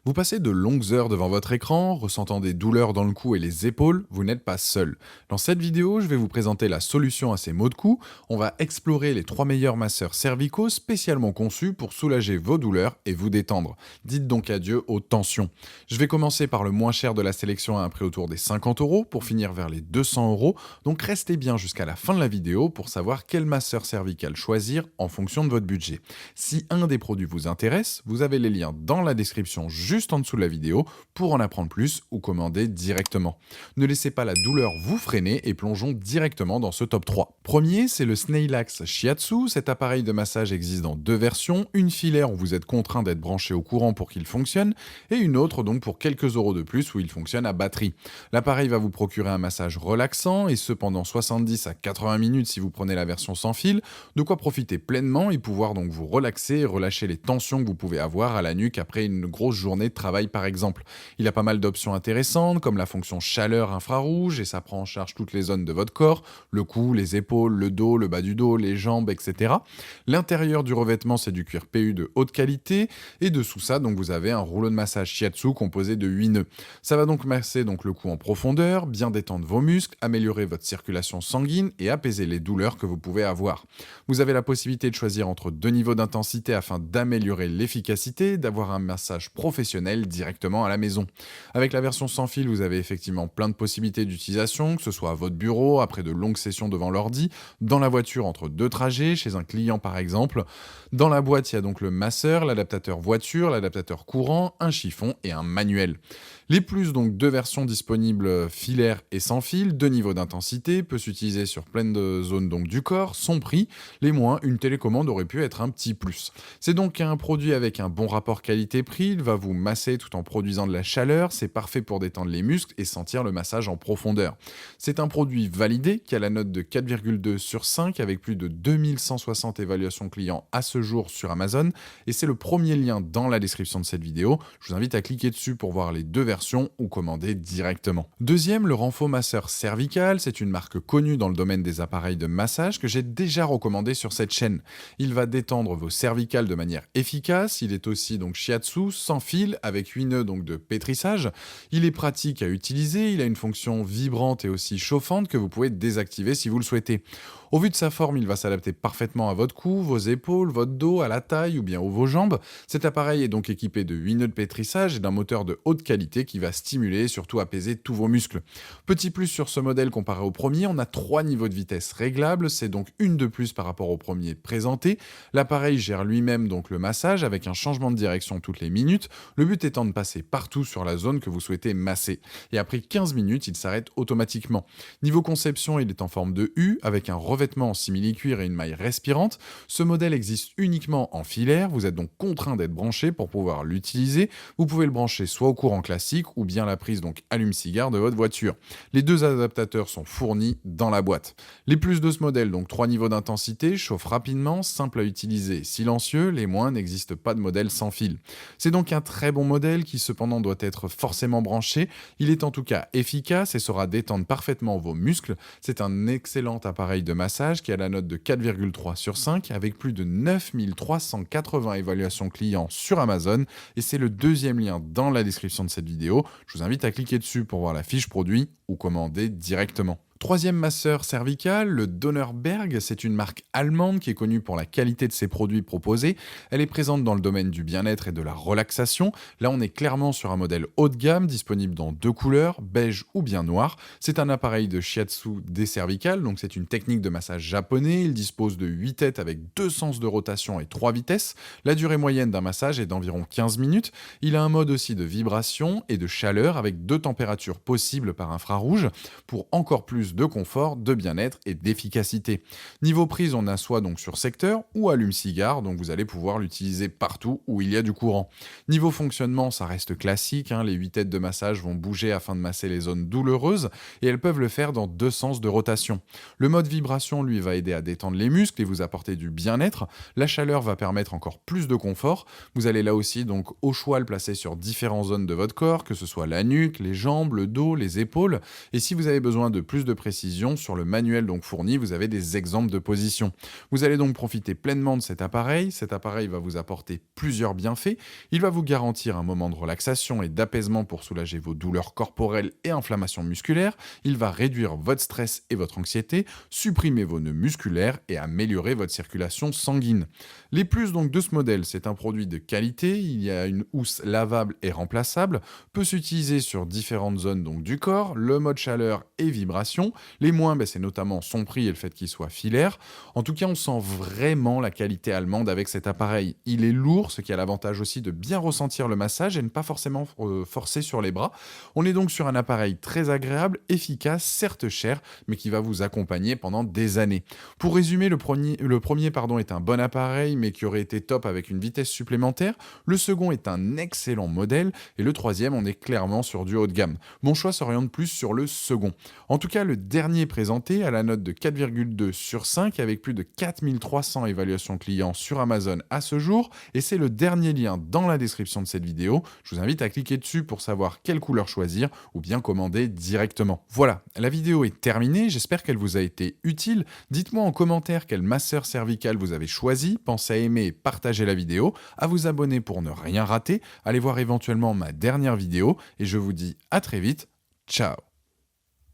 Vous passez de longues heures devant votre écran, ressentant des douleurs dans le cou et les épaules, vous n'êtes pas seul. Dans cette vidéo, je vais vous présenter la solution à ces maux de cou. On va explorer les 3 meilleurs masseurs cervicaux spécialement conçus pour soulager vos douleurs et vous détendre. Dites donc adieu aux tensions. Je vais commencer par le moins cher de la sélection à un prix autour des 50 € pour finir vers les 200 €. Donc restez bien jusqu'à la fin de la vidéo pour savoir quel masseur cervical choisir en fonction de votre budget. Si un des produits vous intéresse, vous avez les liens dans la description juste en dessous de la vidéo pour en apprendre plus ou commander directement. Ne laissez pas la douleur vous freiner et plongeons directement dans ce top 3. Premier, c'est le Snailax Shiatsu. Cet appareil de massage existe dans deux versions, une filaire où vous êtes contraint d'être branché au courant pour qu'il fonctionne et une autre donc pour quelques euros de plus où il fonctionne à batterie. L'appareil va vous procurer un massage relaxant et ce pendant 70 à 80 minutes si vous prenez la version sans fil, de quoi profiter pleinement et pouvoir donc vous relaxer et relâcher les tensions que vous pouvez avoir à la nuque après une grosse journée de travail par exemple. Il a pas mal d'options intéressantes comme la fonction chaleur infrarouge et ça prend en charge toutes les zones de votre corps, le cou, les épaules, le dos, le bas du dos, les jambes, etc. L'intérieur du revêtement c'est du cuir PU de haute qualité et dessous ça donc vous avez un rouleau de massage shiatsu composé de 8 nœuds. Ça va donc masser donc le cou en profondeur, bien détendre vos muscles, améliorer votre circulation sanguine et apaiser les douleurs que vous pouvez avoir. Vous avez la possibilité de choisir entre deux niveaux d'intensité afin d'améliorer l'efficacité, d'avoir un massage professionnel directement à la maison. Avec la version sans fil, vous avez effectivement plein de possibilités d'utilisation, que ce soit à votre bureau, après de longues sessions devant l'ordi, dans la voiture entre deux trajets, chez un client par exemple. Dans la boîte, il y a donc le masseur, l'adaptateur voiture, l'adaptateur courant, un chiffon et un manuel. Les plus, donc deux versions disponibles filaire et sans fil, deux niveaux d'intensité, peut s'utiliser sur plein de zones donc du corps, son prix, les moins, une télécommande aurait pu être un petit plus. C'est donc un produit avec un bon rapport qualité-prix, il va vous masser tout en produisant de la chaleur, c'est parfait pour détendre les muscles et sentir le massage en profondeur. C'est un produit validé qui a la note de 4,2 sur 5 avec plus de 2160 évaluations clients à ce jour sur Amazon et c'est le premier lien dans la description de cette vidéo. Je vous invite à cliquer dessus pour voir les deux versions ou commander directement. Deuxième, le Renfo Masseur Cervical, c'est une marque connue dans le domaine des appareils de massage que j'ai déjà recommandé sur cette chaîne. Il va détendre vos cervicales de manière efficace, il est aussi donc shiatsu, sans fil, avec 8 nœuds donc de pétrissage. Il est pratique à utiliser, il a une fonction vibrante et aussi chauffante que vous pouvez désactiver si vous le souhaitez. Au vu de sa forme, il va s'adapter parfaitement à votre cou, vos épaules, votre dos, à la taille ou bien vos jambes. Cet appareil est donc équipé de 8 nœuds de pétrissage et d'un moteur de haute qualité qui va stimuler et surtout apaiser tous vos muscles. Petit plus sur ce modèle comparé au premier, on a 3 niveaux de vitesse réglables, c'est donc une de plus par rapport au premier présenté. L'appareil gère lui-même donc le massage avec un changement de direction toutes les minutes, le but étant de passer partout sur la zone que vous souhaitez masser. Et après 15 minutes, il s'arrête automatiquement. Niveau conception, il est en forme de U avec un revêtement en simili-cuir et une maille respirante. Ce modèle existe uniquement en filaire, vous êtes donc contraint d'être branché pour pouvoir l'utiliser. Vous pouvez le brancher soit au courant classique ou bien la prise donc allume-cigare de votre voiture. Les deux adaptateurs sont fournis dans la boîte. Les plus de ce modèle, donc 3 niveaux d'intensité, chauffent rapidement, simple à utiliser, silencieux, les moins n'existent pas de modèle sans fil. C'est donc un très bon modèle qui cependant doit être forcément branché. Il est en tout cas efficace et saura détendre parfaitement vos muscles. C'est un excellent appareil de massage qui a la note de 4,3 sur 5 avec plus de 9380 évaluations clients sur Amazon et c'est le deuxième lien dans la description de cette vidéo. Je vous invite à cliquer dessus pour voir la fiche produit ou commander directement. Troisième masseur cervical, le Donnerberg, c'est une marque allemande qui est connue pour la qualité de ses produits proposés. Elle est présente dans le domaine du bien-être et de la relaxation. Là, on est clairement sur un modèle haut de gamme, disponible dans deux couleurs, beige ou bien noir. C'est un appareil de shiatsu des cervicales, donc c'est une technique de massage japonais. Il dispose de 8 têtes avec 2 sens de rotation et 3 vitesses. La durée moyenne d'un massage est d'environ 15 minutes. Il a un mode aussi de vibration et de chaleur avec 2 températures possibles par infrarouge pour encore plus de confort, de bien-être et d'efficacité. Niveau prise, on a soit donc sur secteur ou allume-cigare, donc vous allez pouvoir l'utiliser partout où il y a du courant. Niveau fonctionnement, ça reste classique, les 8 têtes de massage vont bouger afin de masser les zones douloureuses et elles peuvent le faire dans 2 sens de rotation. Le mode vibration, lui, va aider à détendre les muscles et vous apporter du bien-être. La chaleur va permettre encore plus de confort. Vous allez là aussi donc au choix le placer sur différentes zones de votre corps, que ce soit la nuque, les jambes, le dos, les épaules. Et si vous avez besoin de plus de précision, sur le manuel donc fourni, vous avez des exemples de positions. Vous allez donc profiter pleinement de cet appareil. Cet appareil va vous apporter plusieurs bienfaits. Il va vous garantir un moment de relaxation et d'apaisement pour soulager vos douleurs corporelles et inflammations musculaires. Il va réduire votre stress et votre anxiété, supprimer vos nœuds musculaires et améliorer votre circulation sanguine. Les plus donc de ce modèle, c'est un produit de qualité, il y a une housse lavable et remplaçable, peut s'utiliser sur différentes zones donc du corps, le mode chaleur et vibration. Les moins, c'est notamment son prix et le fait qu'il soit filaire. En tout cas, on sent vraiment la qualité allemande avec cet appareil. Il est lourd, ce qui a l'avantage aussi de bien ressentir le massage et ne pas forcément forcer sur les bras. On est donc sur un appareil très agréable, efficace, certes cher, mais qui va vous accompagner pendant des années. Pour résumer, le premier est un bon appareil, mais qui aurait été top avec une vitesse supplémentaire. Le second est un excellent modèle. Et le troisième, on est clairement sur du haut de gamme. Mon choix s'oriente plus sur le second. En tout cas, le dernier présenté a la note de 4,2 sur 5 avec plus de 4300 évaluations clients sur Amazon à ce jour. Et c'est le dernier lien dans la description de cette vidéo. Je vous invite à cliquer dessus pour savoir quelle couleur choisir ou bien commander directement. Voilà, la vidéo est terminée. J'espère qu'elle vous a été utile. Dites-moi en commentaire quel masseur cervical vous avez choisi. Pensez à aimer et partager la vidéo, à vous abonner pour ne rien rater. Allez voir éventuellement ma dernière vidéo et je vous dis à très vite. Ciao.